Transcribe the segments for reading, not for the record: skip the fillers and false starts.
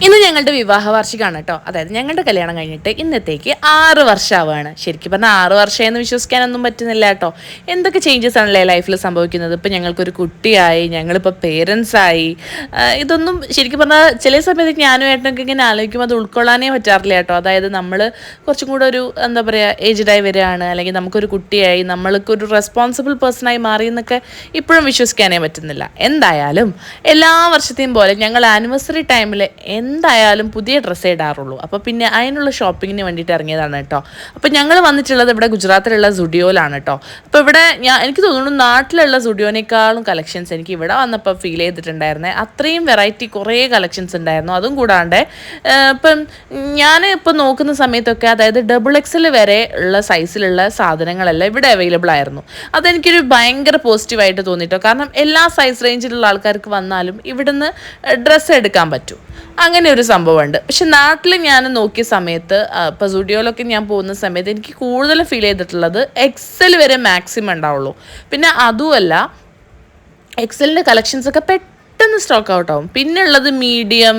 ഇന്ന് ഞങ്ങളുടെ വിവാഹ വാർഷികമാണ് കേട്ടോ. അതായത് ഞങ്ങളുടെ കല്യാണം കഴിഞ്ഞിട്ട് ഇന്നത്തേക്ക് 6 വർഷമാവാണ്. ശരിക്കും പറഞ്ഞാൽ 6 വർഷമെന്ന് വിശ്വസിക്കാനൊന്നും പറ്റുന്നില്ല കേട്ടോ. എന്തൊക്കെ ചേഞ്ചസ് ആണല്ലേ ലൈഫിൽ സംഭവിക്കുന്നത്. ഇപ്പം ഞങ്ങൾക്കൊരു കുട്ടിയായി, ഞങ്ങളിപ്പോൾ പേരൻസായി. ഇതൊന്നും ശരിക്കും പറഞ്ഞാൽ ചില സമയത്ത് ഞാനും ഏട്ടനൊക്കെ ഇങ്ങനെ ആലോചിക്കുമ്പോൾ അത് ഉൾക്കൊള്ളാനേ പറ്റാറില്ല കേട്ടോ. അതായത് നമ്മൾ കുറച്ചും കൂടെ ഒരു എന്താ പറയുക ഏജ്ഡായി വരികയാണ്, അല്ലെങ്കിൽ നമുക്കൊരു കുട്ടിയായി, നമ്മൾക്കൊരു റെസ്പോൺസിബിൾ പേഴ്സണായി മാറി എന്നൊക്കെ ഇപ്പോഴും വിശ്വസിക്കാനേ പറ്റുന്നില്ല. എന്തായാലും എല്ലാ വർഷത്തെയും പോലെ ഞങ്ങൾ ആനിവേഴ്സറി ടൈമിൽ എന്തായാലും പുതിയ ഡ്രസ്സേ ഇടാറുള്ളൂ. അപ്പോൾ പിന്നെ അതിനുള്ള ഷോപ്പിങ്ങിന് വേണ്ടിയിട്ട് ഇറങ്ങിയതാണ് കേട്ടോ. അപ്പോൾ ഞങ്ങൾ വന്നിട്ടുള്ളത് ഇവിടെ ഗുജറാത്തിലുള്ള സുഡിയോയിലാണ് കേട്ടോ. അപ്പോൾ ഇവിടെ എനിക്ക് തോന്നുന്നു നാട്ടിലുള്ള സുഡിയോനേക്കാളും കളക്ഷൻസ് എനിക്ക് ഇവിടെ വന്നപ്പോൾ ഫീൽ ചെയ്തിട്ടുണ്ടായിരുന്നേ. അത്രയും വെറൈറ്റി കുറേ കളക്ഷൻസ് ഉണ്ടായിരുന്നു. അതും കൂടാണ്ട് ഇപ്പം ഞാൻ ഇപ്പോൾ നോക്കുന്ന സമയത്തൊക്കെ അതായത് XXL വരെ ഉള്ള സൈസിലുള്ള സാധനങ്ങളെല്ലാം ഇവിടെ അവൈലബിൾ ആയിരുന്നു. അതെനിക്കൊരു ഭയങ്കര പോസിറ്റീവായിട്ട് തോന്നിട്ടോ. കാരണം എല്ലാ സൈസ് റേഞ്ചിലുള്ള ആൾക്കാർക്ക് വന്നാലും ഇവിടുന്ന് ഡ്രസ്സ് എടുക്കാൻ പറ്റും. അങ്ങനെ ഒരു സംഭവമുണ്ട്. പക്ഷെ നാട്ടിൽ ഞാൻ നോക്കിയ സമയത്ത് ഇപ്പോൾ സ്റ്റുഡിയോയിലൊക്കെ ഞാൻ പോകുന്ന സമയത്ത് എനിക്ക് കൂടുതൽ ഫീൽ ചെയ്തിട്ടുള്ളത് XL വരെ മാക്സിമം ഉണ്ടാവുള്ളൂ. പിന്നെ അതുമല്ല XLൻ്റെ കളക്ഷൻസൊക്കെ പെട്ടെന്ന് സ്റ്റോക്ക് ഔട്ട് ആവും. പിന്നെ ഉള്ളത് മീഡിയം,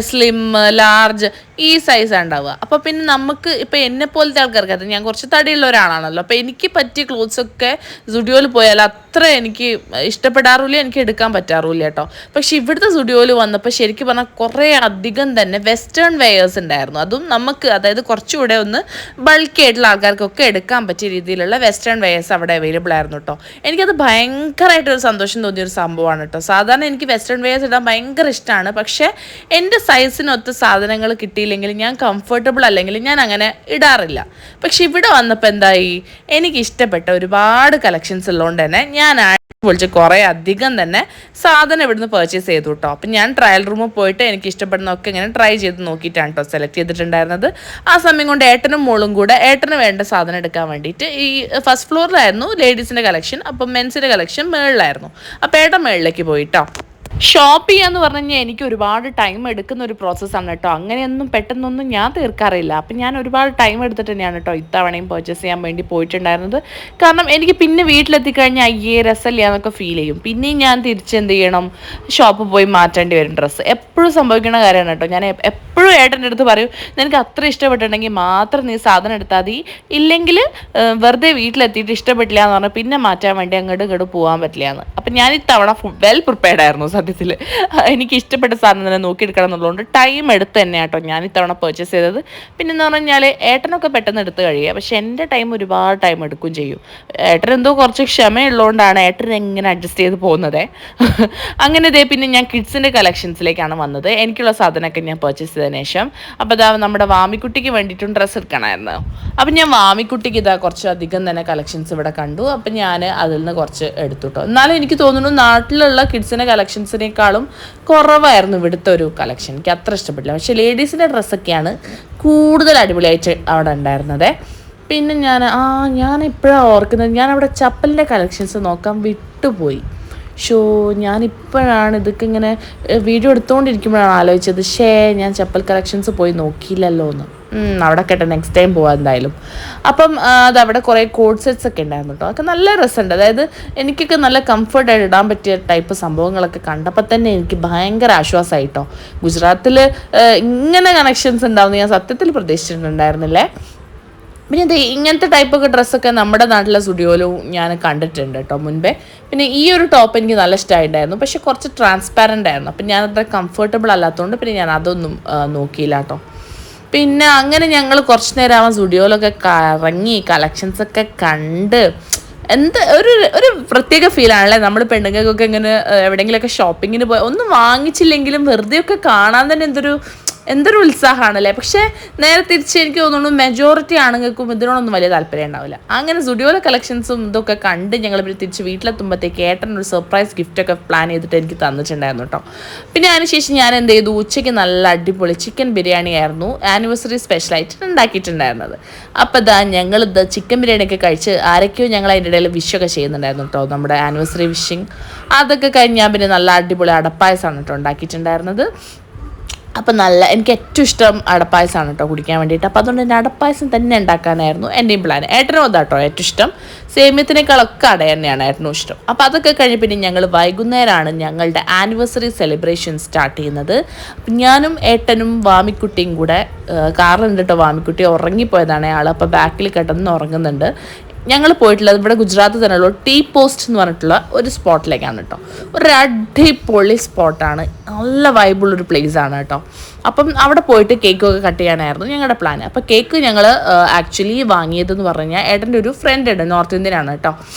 സ്ലിം, ലാർജ് ഈ സൈസാണ് ഉണ്ടാവുക. അപ്പോൾ പിന്നെ നമുക്ക് ഇപ്പോൾ എന്നെ പോലത്തെ ആൾക്കാർക്ക് ഞാൻ കുറച്ച് തടിയുള്ള ഒരാളാണല്ലോ. അപ്പോൾ എനിക്ക് പറ്റിയ ക്ലോത്ത്സൊക്കെ സ്റ്റുഡിയോയിൽ പോയാൽ അത്ര എനിക്ക് ഇഷ്ടപ്പെടാറില്ല, എനിക്ക് എടുക്കാൻ പറ്റാറില്ല കേട്ടോ. പക്ഷേ ഇവിടുത്തെ സ്റ്റുഡിയോയിൽ വന്നപ്പോൾ ശരിക്കും പറഞ്ഞാൽ കുറേ അധികം തന്നെ വെസ്റ്റേൺ വെയേഴ്സ് ഉണ്ടായിരുന്നു. അതും നമുക്ക് അതായത് കുറച്ചുകൂടെ ഒന്ന് ബൾക്കി ആയിട്ടുള്ള ആൾക്കാർക്കൊക്കെ എടുക്കാൻ പറ്റിയ രീതിയിലുള്ള വെസ്റ്റേൺ വെയേഴ്സ് അവിടെ അവൈലബിൾ ആയിരുന്നു കേട്ടോ. എനിക്കത് ഭയങ്കരമായിട്ടൊരു സന്തോഷം തോന്നിയൊരു സംഭവമാണ് കേട്ടോ. സാധാരണ എനിക്ക് വെസ്റ്റേൺ വെയേഴ്സ് ഇടാൻ ഭയങ്കര ഇഷ്ടമാണ്. പക്ഷേ എൻ്റെ സൈസിനൊത്ത് സാധനങ്ങൾ കിട്ടിയില്ലെങ്കിൽ ഞാൻ കംഫർട്ടബിൾ അല്ലെങ്കിൽ ഞാൻ അങ്ങനെ ഇടാറില്ല. പക്ഷെ ഇവിടെ വന്നപ്പോൾ എന്തായി, എനിക്ക് ഇഷ്ടപ്പെട്ട ഒരുപാട് കളക്ഷൻസ് ഉള്ളതുകൊണ്ട് തന്നെ ഞാൻ വിളിച്ച് കുറേ അധികം തന്നെ സാധനം ഇവിടുന്ന് പർച്ചേസ് ചെയ്തു കേട്ടോ. അപ്പം ഞാൻ ട്രയൽ റൂമിൽ പോയിട്ട് എനിക്ക് ഇഷ്ടപ്പെടുന്നതൊക്കെ ഇങ്ങനെ ട്രൈ ചെയ്ത് നോക്കിയിട്ടാണ് കേട്ടോ സെലക്ട് ചെയ്തിട്ടുണ്ടായിരുന്നത്. ആ സമയം കൊണ്ട് ഏട്ടനും മോളും കൂടെ ഏട്ടന് വേണ്ട സാധനം എടുക്കാൻ വേണ്ടിയിട്ട് ഈ ഫസ്റ്റ് ഫ്ലോറിലായിരുന്നു ലേഡീസിൻ്റെ കളക്ഷൻ, അപ്പം മെൻസിൻ്റെ കളക്ഷൻ മേളിലായിരുന്നു. അപ്പോൾ ഏട്ടൻ മേളിലേക്ക് പോയിട്ടോ. ഷോപ്പ് ചെയ്യാന്ന് പറഞ്ഞു കഴിഞ്ഞാൽ എനിക്ക് ഒരുപാട് ടൈം എടുക്കുന്ന ഒരു പ്രോസസ്സാണ് കേട്ടോ. അങ്ങനെയൊന്നും പെട്ടെന്നൊന്നും ഞാൻ തീർക്കാറില്ല. അപ്പം ഞാൻ ഒരുപാട് ടൈം എടുത്തിട്ട് തന്നെയാണ് കേട്ടോ ഇത്തവണയും പർച്ചേസ് ചെയ്യാൻ വേണ്ടി പോയിട്ടുണ്ടായിരുന്നത്. കാരണം എനിക്ക് പിന്നെ വീട്ടിലെത്തിക്കഴിഞ്ഞാൽ രസമില്ല എന്നൊക്കെ ഫീൽ ചെയ്യും. പിന്നെയും ഞാൻ തിരിച്ചെന്ത് ചെയ്യണം, ഷോപ്പിൽ പോയി മാറ്റേണ്ടി വരും ഡ്രസ്സ്. എപ്പോഴും സംഭവിക്കുന്ന കാര്യമാണ് കേട്ടോ. ഞാൻ എപ്പോഴും ഏട്ടൻ്റെ അടുത്ത് പറയും, നിനക്ക് അത്ര ഇഷ്ടപ്പെട്ടിട്ടുണ്ടെങ്കിൽ മാത്രം നീ സാധനം എടുത്താൽ മതി, ഇല്ലെങ്കിൽ വെറുതെ വീട്ടിലെത്തിയിട്ട് ഇഷ്ടപ്പെട്ടില്ല എന്ന് പറഞ്ഞാൽ പിന്നെ മാറ്റാൻ വേണ്ടി അങ്ങോട്ട് പോകാൻ പറ്റില്ല എന്ന്. അപ്പം ഞാൻ ഇത്തവണ വെൽ പ്രിപ്പയർഡ് ആയിരുന്നു. സത്യത്തിൽ എനിക്ക് ഇഷ്ടപ്പെട്ട സാധനം തന്നെ നോക്കിയെടുക്കണം എന്നുള്ളതുകൊണ്ട് ടൈം എടുത്ത് തന്നെ കേട്ടോ ഞാൻ ഇത്തവണ പർച്ചേസ് ചെയ്തത്. പിന്നെ എന്ന് പറഞ്ഞു കഴിഞ്ഞാൽ ഏട്ടനൊക്കെ പെട്ടെന്ന് എടുത്ത് കഴിയുക, പക്ഷേ എൻ്റെ ടൈം ഒരുപാട് ടൈം എടുക്കുകയും ചെയ്യും. ഏട്ടൻ എന്തോ കുറച്ച് ക്ഷമയുള്ളതുകൊണ്ടാണ് ഏട്ടൻ എങ്ങനെ അഡ്ജസ്റ്റ് ചെയ്ത് പോകുന്നത്. അങ്ങനെ ഇതേ പിന്നെ ഞാൻ കിഡ്സിൻ്റെ കളക്ഷൻസിലേക്കാണ് വന്നത്. എനിക്കുള്ള സാധനമൊക്കെ ഞാൻ പർച്ചേസ് ചെയ്തതിന് ശേഷം അപ്പോൾ ഇതാ നമ്മുടെ വാമിക്കുട്ടിക്ക് വേണ്ടിയിട്ടും ഡ്രസ്സ് എടുക്കണമായിരുന്നു. അപ്പം ഞാൻ വാമിക്കുട്ടിക്ക് ഇതാ കുറച്ച് അധികം തന്നെ കളക്ഷൻസ് ഇവിടെ കണ്ടു. അപ്പം ഞാൻ അതിൽ നിന്ന് കുറച്ച് എടുത്തു കേട്ടോ. എന്നാലും എനിക്ക് തോന്നുന്നു നാട്ടിലുള്ള കിഡ്സിൻ്റെ കളക്ഷൻസിനേക്കാളും കുറവായിരുന്നു ഇവിടുത്തെ ഒരു കളക്ഷൻ. എനിക്ക് അത്ര ഇഷ്ടപ്പെട്ടില്ല. പക്ഷേ ലേഡീസിൻ്റെ ഡ്രസ്സൊക്കെയാണ് കൂടുതൽ അടിപൊളിയായിട്ട് അവിടെ ഉണ്ടായിരുന്നത്. പിന്നെ ഞാൻ ഇപ്പോഴാണ് ഓർക്കുന്നത്, ഞാൻ അവിടെ ചപ്പലിൻ്റെ കളക്ഷൻസ് നോക്കാൻ വിട്ടുപോയി. ഞാനിപ്പോഴാണ് ഇതൊക്കെ ഇങ്ങനെ വീഡിയോ എടുത്തുകൊണ്ടിരിക്കുമ്പോഴാണ് ആലോചിച്ചത്, ഞാൻ ചപ്പൽ കളക്ഷൻസ് പോയി നോക്കിയില്ലല്ലോ എന്ന്. അവിടെ കേട്ടോ, നെക്സ്റ്റ് ടൈം പോകാം എന്തായാലും. അപ്പം അതവിടെ കുറേ കോഡ് സെറ്റ്സ് ഒക്കെ ഉണ്ടായിരുന്നു കേട്ടോ. അതൊക്കെ നല്ല രസമുണ്ട്. അതായത് എനിക്കൊക്കെ നല്ല കംഫർട്ടായിട്ട് ഇടാൻ പറ്റിയ ടൈപ്പ് സംഭവങ്ങളൊക്കെ കണ്ടപ്പോൾ തന്നെ എനിക്ക് ഭയങ്കര ആശ്വാസമായി കേട്ടോ. ഗുജറാത്തിൽ ഇങ്ങനെ കണക്ഷൻസ് ഉണ്ടാവുമെന്ന് ഞാൻ സത്യത്തിൽ പ്രതീക്ഷിച്ചിട്ടുണ്ടായിരുന്നില്ലേ. പിന്നെ ഇങ്ങനത്തെ ടൈപ്പൊക്കെ ഡ്രസ്സൊക്കെ നമ്മുടെ നാട്ടിലെ സ്റ്റുഡിയോയിലും ഞാൻ കണ്ടിട്ടുണ്ട് കേട്ടോ മുൻപേ. പിന്നെ ഈ ഒരു ടോപ്പ് എനിക്ക് നല്ല ഇഷ്ടമായിട്ടുണ്ടായിരുന്നു. പക്ഷെ കുറച്ച് ട്രാൻസ്പാരൻ്റ് ആയിരുന്നു. അപ്പം ഞാനത്ര കംഫർട്ടബിൾ അല്ലാത്തതുകൊണ്ട് പിന്നെ ഞാൻ അതൊന്നും നോക്കിയില്ല കേട്ടോ. പിന്നെ അങ്ങനെ ഞങ്ങൾ കുറച്ച് നേരം ആവാൻ സ്റ്റുഡിയോയിലൊക്കെ കറങ്ങി കളക്ഷൻസൊക്കെ കണ്ട് ഒരു പ്രത്യേക ഫീലാണല്ലേ. നമ്മൾ പെണ്ണുങ്ങൾക്കൊക്കെ ഇങ്ങനെ എവിടെയെങ്കിലുമൊക്കെ ഷോപ്പിങ്ങിന് പോയി ഒന്നും വാങ്ങിച്ചില്ലെങ്കിലും വെറുതെയൊക്കെ കാണാൻ തന്നെ എന്തൊരു ഉത്സാഹമാണല്ലേ. പക്ഷേ നേരെ തിരിച്ച് എനിക്ക് തോന്നുന്നു മെജോറിറ്റി ആണുങ്ങൾക്കും ഇതിനോടൊന്നും വലിയ താല്പര്യം ഉണ്ടാവില്ല. അങ്ങനെ സ്റ്റുഡിയോയിലെ കളക്ഷൻസും ഇതൊക്കെ കണ്ട് ഞങ്ങൾ തിരിച്ച് വീട്ടിലെത്തുമ്പോഴത്തേക്ക് ഏട്ടനൊരു സർപ്രൈസ് ഗിഫ്റ്റൊക്കെ പ്ലാൻ ചെയ്തിട്ട് എനിക്ക് തന്നിട്ടുണ്ടായിരുന്നു കേട്ടോ. പിന്നെ അതിനുശേഷം ഞാൻ എന്ത് ചെയ്തു, ഉച്ചയ്ക്ക് നല്ല അടിപൊളി ചിക്കൻ ബിരിയാണി ആയിരുന്നു ആനിവേഴ്സറി സ്പെഷ്യലായിട്ട് ഉണ്ടാക്കിയിട്ടുണ്ടായിരുന്നത്. അപ്പോൾ ഞങ്ങളിത് ചിക്കൻ ബിരിയാണിയൊക്കെ കഴിച്ച് ആരൊക്കെയോ ഞങ്ങൾ അതിൻ്റെ ഇടയിൽ വിഷൊക്കെ ചെയ്യുന്നുണ്ടായിരുന്നു കേട്ടോ, നമ്മുടെ ആനിവേഴ്സറി വിഷിങ്. അതൊക്കെ കഴിഞ്ഞാൽ പിന്നെ നല്ല അടിപൊളി അടപ്പായസമാണ് കേട്ടോ ഉണ്ടാക്കിയിട്ടുണ്ടായിരുന്നത്. അപ്പം എനിക്ക് ഏറ്റവും ഇഷ്ടം അടപ്പായസമാണ് കേട്ടോ കുടിക്കാൻ വേണ്ടിയിട്ട്. അപ്പോൾ അതുകൊണ്ട് തന്നെ അടപ്പായസം തന്നെ ഉണ്ടാക്കാനായിരുന്നു എൻ്റെയും പ്ലാൻ. ഏട്ടനും അതാട്ടോ ഏറ്റവും ഇഷ്ടം. സേമിയത്തിനേക്കാളൊക്കെ അട തന്നെയാണ് ഏട്ടനും ഇഷ്ടം. അപ്പോൾ അതൊക്കെ കഴിഞ്ഞ് പിന്നെ ഞങ്ങൾ വൈകുന്നേരമാണ് ഞങ്ങളുടെ ആനിവേഴ്സറി സെലിബ്രേഷൻ സ്റ്റാർട്ട് ചെയ്യുന്നത്. അപ്പം ഞാനും ഏട്ടനും വാമിക്കുട്ടിയും കൂടെ കാറിലുണ്ട് കേട്ടോ. വാമിക്കുട്ടി ഉറങ്ങിപ്പോയതാണ് ആൾ. അപ്പോൾ ബാക്കിൽ കിടന്ന് ഉറങ്ങുന്നുണ്ട്. ഞങ്ങൾ പോയിട്ടുള്ളത് ഇവിടെ ഗുജറാത്തിൽ തന്നെയുള്ള ടീ പോസ്റ്റ് എന്ന് പറഞ്ഞിട്ടുള്ള ഒരു സ്പോട്ടിലേക്കാണ് കേട്ടോ. ഒരു അടിപൊളി സ്പോട്ടാണ്, നല്ല വൈബുള്ളൊരു പ്ലേസാണ് കേട്ടോ. അപ്പം അവിടെ പോയിട്ട് കേക്കൊക്കെ കട്ട് ചെയ്യാനായിരുന്നു ഞങ്ങളുടെ പ്ലാൻ. അപ്പോൾ കേക്ക് ഞങ്ങൾ ആക്ച്വലി വാങ്ങിയതെന്ന് പറഞ്ഞു കഴിഞ്ഞാൽ ഏട്ടൻ്റെ ഒരു ഫ്രണ്ട് ഉണ്ട്, നോർത്ത് ഇന്ത്യനാണ് കേട്ടോ.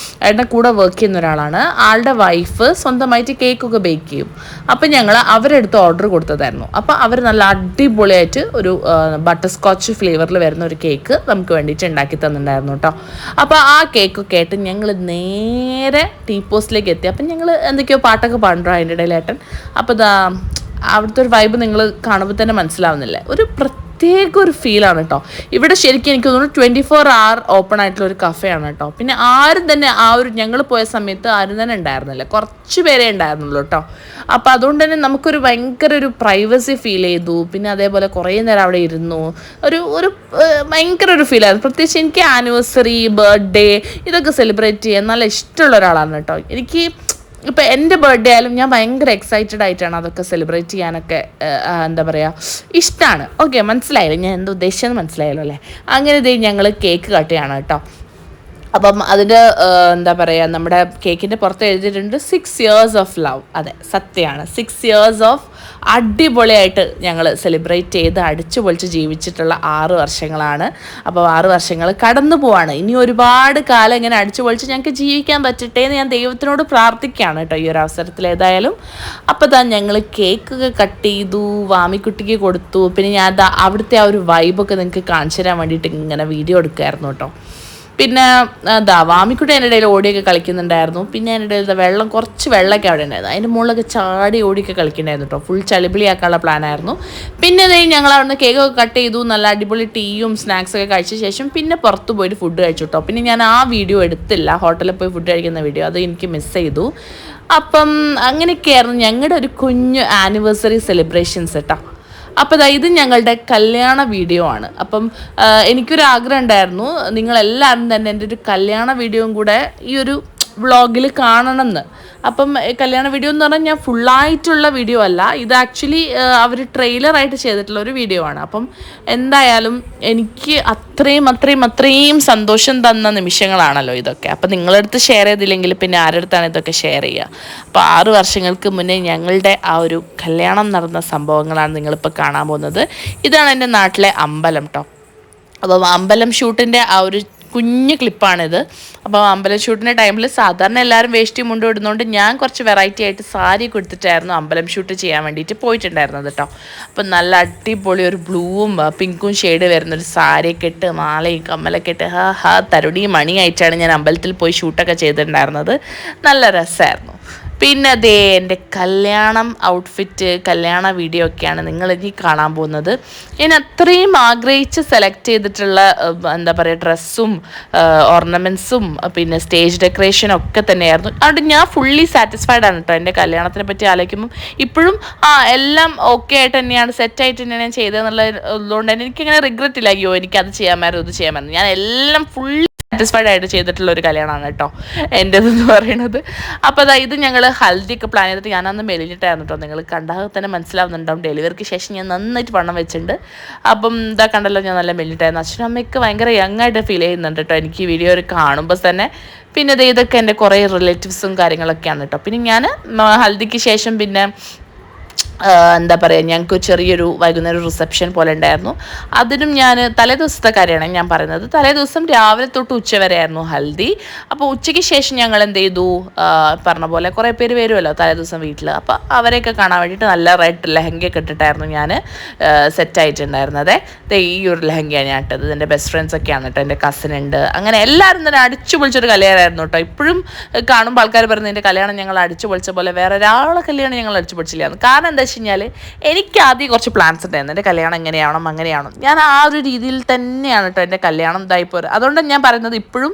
ഏട്ടൻ്റെ കൂടെ വർക്ക് ചെയ്യുന്ന ഒരാളാണ്. ആളുടെ വൈഫ് സ്വന്തമായിട്ട് കേക്കൊക്കെ ബേക്ക് ചെയ്യും. അപ്പം ഞങ്ങൾ അവരെടുത്ത് ഓർഡർ കൊടുത്തതായിരുന്നു. അപ്പോൾ അവർ നല്ല അടിപൊളിയായിട്ട് ഒരു ബട്ടർ സ്കോച്ച് ഫ്ലേവറിൽ വരുന്ന ഒരു കേക്ക് നമുക്ക് വേണ്ടിയിട്ട് ഉണ്ടാക്കി തന്നിട്ടുണ്ടായിരുന്നു കേട്ടോ. അപ്പോൾ ആ കേക്കൊക്കെ ആയിട്ട് ഞങ്ങൾ നേരെ ടീ പോസ്റ്റിലേക്ക് എത്തി. അപ്പം ഞങ്ങൾ എന്തൊക്കെയോ പാട്ടൊക്കെ പാടുണ്ടോ അതിൻ്റെ ഇടയിൽ ഏട്ടൻ. അപ്പോൾ അവിടുത്തെ ഒരു വൈബ് നിങ്ങൾ കാണുമ്പോൾ തന്നെ മനസ്സിലാവുന്നില്ലേ, ഒരു പ്രത്യേക ഒരു ഫീലാണ് കേട്ടോ. ഇവിടെ ശരിക്കും എനിക്ക് തോന്നുന്നു 24 hour ഓപ്പൺ ആയിട്ടുള്ള ഒരു കഫേയാണ് കേട്ടോ. പിന്നെ ആരും തന്നെ ഞങ്ങൾ പോയ സമയത്ത് ആരും തന്നെ ഉണ്ടായിരുന്നില്ല, കുറച്ച് പേരെ ഉണ്ടായിരുന്നുള്ളൂ കേട്ടോ. അപ്പോൾ അതുകൊണ്ട് തന്നെ നമുക്കൊരു ഭയങ്കര ഒരു പ്രൈവസി ഫീൽ ചെയ്തു. പിന്നെ അതേപോലെ കുറേ നേരം അവിടെ ഇരുന്നു, ഒരു ഭയങ്കര ഒരു ഫീലായിരുന്നു. പ്രത്യേകിച്ച് എനിക്ക് ആനിവേഴ്സറി, ബർത്ത്ഡേ ഇതൊക്കെ സെലിബ്രേറ്റ് ചെയ്യാൻ നല്ല ഇഷ്ടമുള്ള ഒരാളാണ് കേട്ടോ. എനിക്ക് ഇപ്പം എൻ്റെ ബർത്ത്ഡേ ആയാലും ഞാൻ ഭയങ്കര എക്സൈറ്റഡ് ആയിട്ടാണ് അതൊക്കെ സെലിബ്രേറ്റ് ചെയ്യാനൊക്കെ എന്താ പറയുക ഇഷ്ടമാണ്. ഓക്കെ, മനസ്സിലായല്ലോ ഞാൻ എന്താ ഉദ്ദേശിച്ചതെന്ന് മനസ്സിലായല്ലോ അല്ലേ. അങ്ങനെ ഞങ്ങൾ കേക്ക് കട്ട് ചെയ്യാണ് കേട്ടോ. അപ്പം അതിൻ്റെ എന്താ പറയുക, നമ്മുടെ കേക്കിൻ്റെ പുറത്ത് എഴുതിയിട്ടുണ്ട് 6 years of love. അതെ, സത്യമാണ്. 6 years of അടിപൊളിയായിട്ട് ഞങ്ങൾ സെലിബ്രേറ്റ് ചെയ്ത് അടിച്ചു പൊളിച്ച് ജീവിച്ചിട്ടുള്ള 6 വർഷങ്ങളാണ്. അപ്പോൾ 6 വർഷങ്ങൾ കടന്നു പോവാണ്. ഇനി ഒരുപാട് കാലം ഇങ്ങനെ അടിച്ചു പൊളിച്ച് ഞങ്ങൾക്ക് ജീവിക്കാൻ പറ്റട്ടെ എന്ന് ഞാൻ ദൈവത്തിനോട് പ്രാർത്ഥിക്കുകയാണ് കേട്ടോ ഈ ഒരു അവസരത്തിൽ ഏതായാലും. അപ്പോൾ ഞങ്ങൾ കേക്കൊക്കെ കട്ട് ചെയ്തു, വാമിക്കുട്ടിക്ക് കൊടുത്തു. പിന്നെ ഞാൻ അവിടുത്തെ ആ ഒരു വൈബൊക്കെ നിങ്ങൾക്ക് കാണിച്ചു തരാൻ വേണ്ടിയിട്ട് ഇങ്ങനെ വീഡിയോ എടുക്കുമായിരുന്നു കേട്ടോ. പിന്നെ വാമിക്കുട്ടി എൻ്റെ ഇടയിൽ ഓടിയൊക്കെ കളിക്കുന്നുണ്ടായിരുന്നു. പിന്നെ എൻ്റെ ഇടയിൽ കുറച്ച് വെള്ളമൊക്കെ അവിടെ ഉണ്ടായിരുന്നു. അതിൻ്റെ മുകളിലൊക്കെ ചാടി ഓടിയൊക്കെ കളിക്കുന്നുണ്ടായിരുന്നു കേട്ടോ. ഫുൾ ചളിപിളിയാക്കാനുള്ള പ്ലാനായിരുന്നു. പിന്നെ ഞങ്ങൾ അവിടുന്ന് കേക്കൊക്കെ കട്ട് ചെയ്തു, നല്ല അടിപൊളി ടീയും സ്നാക്സൊക്കെ കഴിച്ച ശേഷം പിന്നെ പുറത്ത് പോയിട്ട് ഫുഡ് കഴിച്ചു കേട്ടോ. പിന്നെ ഞാൻ ആ വീഡിയോ എടുത്തില്ല, ഹോട്ടലിൽ പോയി ഫുഡ് കഴിക്കുന്ന വീഡിയോ, അത് എനിക്ക് മിസ് ചെയ്തു. അപ്പം അങ്ങനെയൊക്കെയായിരുന്നു ഞങ്ങളുടെ ഒരു കുഞ്ഞു ആനിവേഴ്സറി സെലിബ്രേഷൻസ് കേട്ടോ. അപ്പോൾ ഇത് ഞങ്ങളുടെ കല്യാണ വീഡിയോ ആണ്. അപ്പം എനിക്കൊരു ആഗ്രഹം ഉണ്ടായിരുന്നു നിങ്ങളെല്ലാവരും തന്നെ എൻ്റെ ഒരു കല്യാണ വീഡിയോയും കൂടെ ഈ ഒരു വ്ളോഗിൽ കാണണമെന്ന്. അപ്പം കല്യാണ വീഡിയോ എന്ന് പറഞ്ഞാൽ ഞാൻ ഫുള്ളായിട്ടുള്ള വീഡിയോ അല്ല, ഇത് ആക്ച്വലി അവർ ട്രെയിലറായിട്ട് ചെയ്തിട്ടുള്ള ഒരു വീഡിയോ ആണ്. അപ്പം എന്തായാലും എനിക്ക് അത്രയും സന്തോഷം തന്ന നിമിഷങ്ങളാണല്ലോ ഇതൊക്കെ. അപ്പം നിങ്ങളടുത്ത് ഷെയർ ചെയ്തില്ലെങ്കിൽ പിന്നെ ആരുടെ അടുത്താണ് ഇതൊക്കെ ഷെയർ ചെയ്യുക. അപ്പോൾ 6 വർഷങ്ങൾക്ക് മുന്നേ ഞങ്ങളുടെ ആ ഒരു കല്യാണം നടന്ന സംഭവങ്ങളാണ് നിങ്ങളിപ്പോൾ കാണാൻ പോകുന്നത്. ഇതാണ് എൻ്റെ നാട്ടിലെ അമ്പലം കേട്ടോ. അപ്പം അമ്പലം ഷൂട്ടിൻ്റെ ആ ഒരു കുഞ്ഞു ക്ലിപ്പാണിത്. അപ്പോൾ അമ്പലം ഷൂട്ടിൻ്റെ ടൈമിൽ സാധാരണ എല്ലാവരും വേഷ്ടി മുണ്ട് ഇടുന്നതുകൊണ്ട് ഞാൻ കുറച്ച് വെറൈറ്റി ആയിട്ട് സാരി കൊടുത്തിട്ടായിരുന്നു അമ്പലം ഷൂട്ട് ചെയ്യാൻ വേണ്ടിയിട്ട് പോയിട്ടുണ്ടായിരുന്നത് കേട്ടോ. അപ്പം നല്ല അടിപൊളി ഒരു ബ്ലൂവും പിങ്കും ഷെയ്ഡ് വരുന്നൊരു സാരിയൊക്കെ ഇട്ട് മാലയും കമ്മലൊക്കെ ഇട്ട് തരുണിയും മണിയായിട്ടാണ് ഞാൻ അമ്പലത്തിൽ പോയി ഷൂട്ടൊക്കെ ചെയ്തിട്ടുണ്ടായിരുന്നത്. നല്ല രസമായിരുന്നു. പിന്നെ എൻ്റെ കല്യാണം ഔട്ട്ഫിറ്റ്, കല്യാണ വീഡിയോ ഒക്കെയാണ് നിങ്ങൾ ഇനി കാണാൻ പോകുന്നത്. ഞാൻ അത്രയും ആഗ്രഹിച്ച് സെലക്ട് ചെയ്തിട്ടുള്ള എന്താ പറയുക ഡ്രസ്സും ഓർണമെൻറ്റ്സും പിന്നെ സ്റ്റേജ് ഡെക്കറേഷനും ഒക്കെ തന്നെയായിരുന്നു. അതുകൊണ്ട് ഞാൻ ഫുള്ളി സാറ്റിസ്ഫൈഡ് ആണ് കേട്ടോ. എൻ്റെ കല്യാണത്തിനെ പറ്റി ആലോചിക്കുമ്പം ഇപ്പോഴും എല്ലാം ഓക്കെ ആയിട്ട് തന്നെയാണ്, സെറ്റായിട്ട് തന്നെയാണ് ഞാൻ ചെയ്തതെന്നുള്ളതുകൊണ്ട് തന്നെ എനിക്കങ്ങനെ റിഗ്രറ്റ് ഇല്ല, അയ്യോ എനിക്കത് ചെയ്യാമായിരുന്നു ഇത് ചെയ്യാമായിരുന്നു. ഞാൻ എല്ലാം ഫുള്ളി സാറ്റിസ്ഫൈഡ് ആയിട്ട് ചെയ്തിട്ടുള്ള ഒരു കല്യാണമാണ് കേട്ടോ എൻ്റെതെന്ന് പറയുന്നത്. അപ്പോൾ ഇത് ഞങ്ങൾ ഹൽദിയൊക്കെ പ്ലാൻ ചെയ്തിട്ട് ഞാനന്ന് മെലിഞ്ഞിട്ടായിരുന്നു കേട്ടോ. നിങ്ങൾ കണ്ടാൽ തന്നെ മനസ്സിലാവുന്നുണ്ടാവും. ഡെലിവറിക്ക് ശേഷം ഞാൻ നന്നായിട്ട് വണ്ണം വെച്ചിട്ടുണ്ട്. അപ്പം കണ്ടല്ലോ ഞാൻ നല്ല മെലിഞ്ഞിട്ടായിരുന്നു. അച്ഛനും അമ്മയൊക്കെ ഭയങ്കര യങ് ആയിട്ട് ഫീൽ ചെയ്യുന്നുണ്ട് കേട്ടോ എനിക്ക് ഈ വീഡിയോ കാണുമ്പോൾ തന്നെ. പിന്നെ ഇതൊക്കെ എൻ്റെ കുറേ റിലേറ്റീവ്സും കാര്യങ്ങളൊക്കെയാണ് കേട്ടോ. പിന്നെ ഞാൻ ഹൽദിക്ക് ശേഷം പിന്നെ എന്താ പറയുക ഞങ്ങൾക്ക് ചെറിയൊരു വൈകുന്നേരം റിസപ്ഷൻ പോലെ ഉണ്ടായിരുന്നു. അതിനും ഞാൻ തലേ ദിവസത്തെ കാര്യമാണ് ഞാൻ പറയുന്നത്. തലേ ദിവസം രാവിലെ തൊട്ട് ഉച്ച വരെ ആയിരുന്നു ഹൽദി. അപ്പോൾ ഉച്ചയ്ക്ക് ശേഷം ഞങ്ങൾ എന്ത് ചെയ്തു, പറഞ്ഞ പോലെ കുറേ പേര് വരുമല്ലോ തലേ ദിവസം വീട്ടിൽ. അപ്പോൾ അവരെയൊക്കെ കാണാൻ വേണ്ടിയിട്ട് നല്ല റെഡ് ലെഹങ്കയൊക്കെ ഇട്ടിട്ടായിരുന്നു ഞാൻ സെറ്റായിട്ടുണ്ടായിരുന്നത്. ഈ ഒരു ലെഹങ്കയാണ് ഞാൻ ഇട്ടത്. എൻ്റെ ബെസ്റ്റ് ഫ്രണ്ട്സൊക്കെയാണ് കേട്ടോ, എൻ്റെ കസിൻ ഉണ്ട്. അങ്ങനെ എല്ലാവരും തന്നെ അടിച്ചു പൊളിച്ചൊരു കല്യാണമായിരുന്നു കേട്ടോ. ഇപ്പോഴും കാണുമ്പോൾ ആൾക്കാർ പറയുന്നത് എൻ്റെ കല്യാണം ഞങ്ങൾ അടിച്ചു പൊളിച്ച പോലെ വേറെ ഒരാളെ കല്യാണം ഞങ്ങൾ അടിച്ചു പൊളിച്ചില്ലായിരുന്നു. കാരണം എന്താ വെച്ച് കഴിഞ്ഞാൽ എനിക്ക് ആദ്യം കുറച്ച് പ്ലാൻസ് ഉണ്ടായിരുന്നു എൻ്റെ കല്യാണം എങ്ങനെയാവണം അങ്ങനെയാവണം. ഞാൻ ആ ഒരു രീതിയിൽ തന്നെയാണ് കേട്ടോ എൻ്റെ കല്യാണം ഇതായിപ്പോൾ. അതുകൊണ്ട് ഞാൻ പറയുന്നത് ഇപ്പോഴും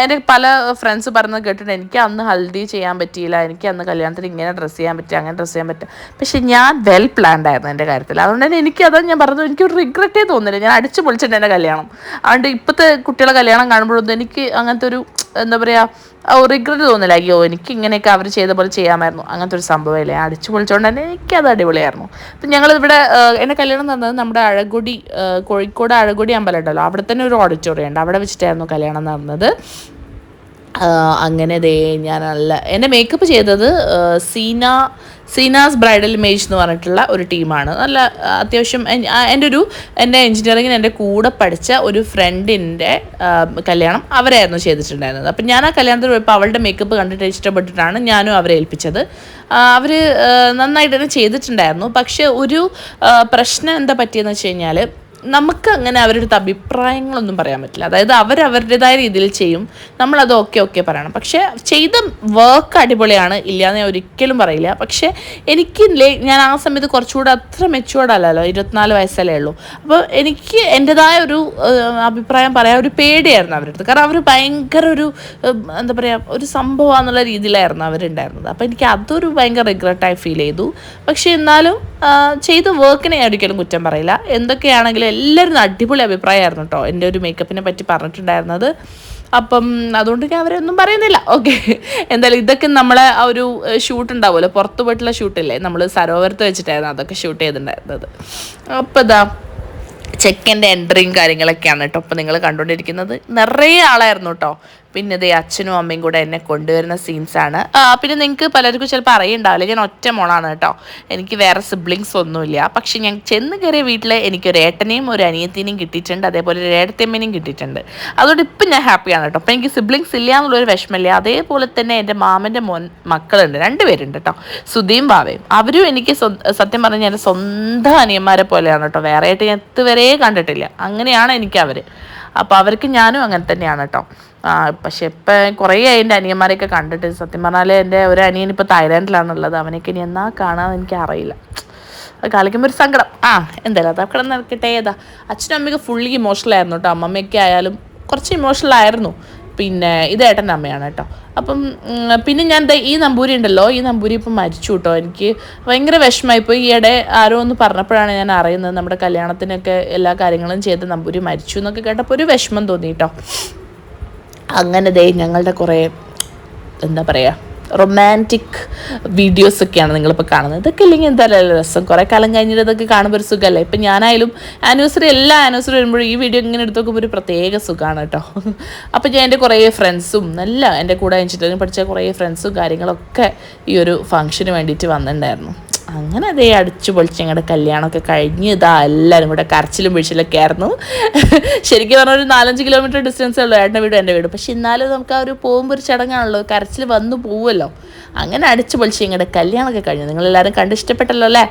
എൻ്റെ പല ഫ്രണ്ട്സ് പറയുന്നത് കേട്ടിട്ട് എനിക്ക് അന്ന് ഹൽദി ചെയ്യാൻ പറ്റിയില്ല, എനിക്ക് അന്ന് കല്യാണത്തിന് ഇങ്ങനെ ഡ്രസ്സ് ചെയ്യാൻ പറ്റുക അങ്ങനെ ഡ്രസ്സ് ചെയ്യാൻ പറ്റുക. പക്ഷേ ഞാൻ വെൽ പ്ലാൻഡ് ആയിരുന്നു എൻ്റെ കാര്യത്തിൽ. അതുകൊണ്ട് തന്നെ എനിക്കത് ഞാൻ പറഞ്ഞത് എനിക്കൊരു റിഗ്രറ്റേ തോന്നില്ല. ഞാൻ അടിച്ച് പൊളിച്ചിട്ടുണ്ട് എൻ്റെ കല്യാണം. അതുകൊണ്ട് ഇപ്പോഴത്തെ കുട്ടികളെ കല്യാണം കാണുമ്പോഴൊന്നും എനിക്ക് അങ്ങനത്തെ ഒരു എന്താ പറയുക റിഗ്രറ്റ് തോന്നില്ല. അയ്യോ എനിക്ക് ഇങ്ങനെയൊക്കെ അവർ ചെയ്ത പോലെ ചെയ്യാമായിരുന്നു, അങ്ങനത്തെ ഒരു സംഭവമില്ല. അടിച്ചു പൊളിച്ചുകൊണ്ട് തന്നെ എനിക്കത് അടിപൊളിയായിരുന്നു. അപ്പം ഞങ്ങളിവിടെ എൻ്റെ കല്യാണം നടന്നത് നമ്മുടെ അഴകൊടി, കോഴിക്കോട് അഴകൊടി അമ്പലം ഉണ്ടല്ലോ, അവിടെ തന്നെ ഒരു ഓഡിറ്റോറിയം ഉണ്ട്, അവിടെ വെച്ചിട്ടായിരുന്നു കല്യാണം നടന്നത്. അങ്ങനെ ഞാൻ നല്ല എൻ്റെ മേക്കപ്പ് ചെയ്തത് സീനാസ് ബ്രൈഡൽ ഇമേജ് എന്ന് പറഞ്ഞിട്ടുള്ള ഒരു ടീമാണ്. നല്ല അത്യാവശ്യം എൻ്റെ എൻജിനീയറിങ്ങിന് എൻ്റെ കൂടെ പഠിച്ച ഒരു ഫ്രണ്ടിൻ്റെ കല്യാണം അവരായിരുന്നു ചെയ്തിട്ടുണ്ടായിരുന്നത്. അപ്പം ഞാൻ ആ കല്യാണത്തിന് പോയപ്പോൾ അവളുടെ മേക്കപ്പ് കണ്ടിട്ട് ഇഷ്ടപ്പെട്ടിട്ടാണ് ഞാനും അവരെ ഏൽപ്പിച്ചത്. അവർ നന്നായിട്ട് തന്നെ ചെയ്തിട്ടുണ്ടായിരുന്നു. പക്ഷേ ഒരു പ്രശ്നം എന്താ പറ്റിയെന്ന് വെച്ച് കഴിഞ്ഞാൽ നമുക്ക് അങ്ങനെ അവരുടെ അടുത്ത് അഭിപ്രായങ്ങളൊന്നും പറയാൻ പറ്റില്ല. അതായത് അവരവരുടേതായ രീതിയിൽ ചെയ്യും, നമ്മളത് ഓക്കെ പറയണം. പക്ഷേ ചെയ്ത വർക്ക് അടിപൊളിയാണ്, ഇല്ലയെന്ന് ഞാൻ ഒരിക്കലും പറയില്ല. പക്ഷേ എനിക്ക് ഞാൻ ആ സമയത്ത് കുറച്ചുകൂടെ അത്ര മെച്ചുവേർഡ് അല്ലല്ലോ, 24 വയസ്സല്ലേ ഉള്ളൂ. അപ്പോൾ എനിക്ക് എൻ്റെതായ ഒരു അഭിപ്രായം പറയാൻ ഒരു പേടിയായിരുന്നു അവരുടെ അടുത്ത്. കാരണം അവർ ഭയങ്കര ഒരു എന്താ പറയുക ഒരു സംഭവമാണെന്നുള്ള രീതിയിലായിരുന്നു അവരുണ്ടായിരുന്നത്. അപ്പോൾ എനിക്ക് അതൊരു ഭയങ്കര റിഗ്രറ്റായി ഫീൽ ചെയ്തു. പക്ഷേ എന്നാലും ചെയ്ത വർക്കിനെ ഞാൻ ഒരിക്കലും കുറ്റം പറയില്ല. എന്തൊക്കെയാണെങ്കിലും എല്ലാവരും അടിപൊളി അഭിപ്രായമായിരുന്നു കേട്ടോ എൻ്റെ ഒരു മേക്കപ്പിനെ പറ്റി പറഞ്ഞിട്ടുണ്ടായിരുന്നത്. അപ്പം അതുകൊണ്ട് ഞാൻ അവരൊന്നും പറയുന്നില്ല. ഓക്കെ, എന്തായാലും ഇതൊക്കെ നമ്മളെ ആ ഒരു ഷൂട്ട് ഉണ്ടാവുമല്ലോ, പുറത്തു പോയിട്ടുള്ള ഷൂട്ടില്ലേ, നമ്മൾ സരോവരത്ത് വെച്ചിട്ടായിരുന്നു അതൊക്കെ ഷൂട്ട് ചെയ്തിട്ടുണ്ടായിരുന്നത്. അപ്പോൾ ഇതാ ചെക്കൻ്റെ എൻട്രിയും കാര്യങ്ങളൊക്കെയാണ് കേട്ടോ അപ്പോൾ നിങ്ങൾ കണ്ടുകൊണ്ടിരിക്കുന്നത്. നിറയെ ആളായിരുന്നു കേട്ടോ. പിന്നെ ഇതേ അച്ഛനും അമ്മയും കൂടെ എന്നെ കൊണ്ടുവരുന്ന സീൻസാണ്. പിന്നെ നിങ്ങൾക്ക് പലർക്കും ചിലപ്പോൾ അറിയുണ്ടാവില്ല, ഞാൻ ഒറ്റ മോളാണ് കേട്ടോ, എനിക്ക് വേറെ സിബ്ലിങ്സ് ഒന്നുമില്ല. പക്ഷെ ഞാൻ ചെന്ന് കയറിയ വീട്ടിൽ എനിക്കൊരു ഏട്ടനെയും ഒരു അനിയത്തിനെയും കിട്ടിയിട്ടുണ്ട്, അതേപോലെ ഒരു ഏടത്തിയമ്മേനെയും കിട്ടിയിട്ടുണ്ട്. അതുകൊണ്ട് ഇപ്പം ഞാൻ ഹാപ്പിയാണ് കേട്ടോ. അപ്പം എനിക്ക് സിബ്ലിങ്സ് ഇല്ല എന്നുള്ളൊരു വിഷമമില്ല. അതേപോലെ തന്നെ എൻ്റെ മാമൻ്റെ മക്കളുണ്ട്, 2 പേരുണ്ട് കേട്ടോ, സുധിയും ഭാവയും. അവരും എനിക്ക് സത്യം പറഞ്ഞാൽ എൻ്റെ സ്വന്തം അനിയന്മാരെ പോലെയാണ് കേട്ടോ. വേറെ ആയിട്ട് ഞാൻ ഇതുവരെ കണ്ടിട്ടില്ല. അങ്ങനെയാണ് എനിക്ക് അവർ. അപ്പോൾ അവർക്ക് ഞാനും അങ്ങനെ തന്നെയാണ് കേട്ടോ. പക്ഷെ ഇപ്പം കുറേ എൻ്റെ അനിയന്മാരെയൊക്കെ കണ്ടിട്ട് സത്യം പറഞ്ഞാൽ എൻ്റെ ഒരു അനിയൻ ഇപ്പോൾ തായ്ലാൻഡിലാണുള്ളത്. അവനൊക്കെ ഇനി എന്നാ കാണാമെന്ന് എനിക്കറിയില്ല. അത് കളിക്കുമ്പോൾ ഒരു സങ്കടം. എന്തായാലും അതൊക്കെ നടക്കട്ടെ. അച്ഛനും അമ്മയൊക്കെ ഫുള്ളി ഇമോഷണൽ ആയിരുന്നു കേട്ടോ. അമ്മമ്മയൊക്കെ ആയാലും കുറച്ച് ഇമോഷണൽ ആയിരുന്നു. പിന്നെ ഇത് ഏട്ടൻ്റെ അമ്മയാണ് കേട്ടോ. അപ്പം പിന്നെ ഞാൻ ഈ നമ്പൂരി ഉണ്ടല്ലോ, ഈ നമ്പൂരി ഇപ്പം മരിച്ചു കേട്ടോ. എനിക്ക് ഭയങ്കര വിഷമമായിപ്പോയി. ഈയിടെ ആരോ ഒന്ന് പറഞ്ഞപ്പോഴാണ് ഞാൻ അറിയുന്നത് നമ്മുടെ കല്യാണത്തിനൊക്കെ എല്ലാ കാര്യങ്ങളും ചെയ്ത് നമ്പൂരി മരിച്ചു എന്നൊക്കെ കേട്ടപ്പോൾ ഒരു വിഷമം തോന്നി കേട്ടോ. അങ്ങനെ ഞങ്ങളുടെ കുറേ എന്താ പറയുക റൊമാൻറ്റിക് വീഡിയോസൊക്കെയാണ് നിങ്ങളിപ്പോൾ കാണുന്നത്. ഇതൊക്കെ ഇല്ലെങ്കിൽ എന്തായാലും രസം. കുറേ കാലം കഴിഞ്ഞിട്ട് ഇതൊക്കെ കാണുമ്പോൾ ഒരു സുഖമല്ലേ. ഇപ്പം ഞാനായാലും എല്ലാ ആനിവേഴ്സറി വരുമ്പോഴും ഈ വീഡിയോ ഇങ്ങനെ എടുത്ത് നോക്കുമ്പോൾ ഒരു പ്രത്യേക സുഖമാണ് കേട്ടോ. അപ്പോൾ ഞാൻ എൻ്റെ കുറേ ഫ്രണ്ട്സും എൻ്റെ കൂടെ എഞ്ചിനീയറിംഗ് പഠിച്ച കുറേ ഫ്രണ്ട്സും കാര്യങ്ങളൊക്കെ ഈ ഒരു ഫംഗ്ഷന് വേണ്ടിയിട്ട് വന്നിട്ടുണ്ടായിരുന്നു. അങ്ങനെ അടിച്ചു പൊളിച്ച് ഞങ്ങളുടെ കല്യാണമൊക്കെ കഴിഞ്ഞ് എല്ലാവരും കൂടെ കരച്ചിലും വീഴ്ചയിലൊക്കെ ആയിരുന്നു. ശരിക്കും പറഞ്ഞാൽ ഒരു 4-5 കിലോമീറ്റർ ഡിസ്റ്റൻസേ ഉള്ളൂ ഏട്ടൻ്റെ വീടും എൻ്റെ വീടും. പക്ഷെ എന്നാലും നമുക്ക് ആ ഒരു പോകുമ്പോൾ ഒരു ചടങ്ങാണല്ലോ, കരച്ചിൽ വന്നു പോവുമല്ലോ. അങ്ങനെ അടിച്ചു പൊളിച്ച് ഞങ്ങളുടെ കല്യാണമൊക്കെ കഴിഞ്ഞു. നിങ്ങളെല്ലാവരും കണ്ടിഷ്ടപ്പെട്ടല്ലോ അല്ലേ?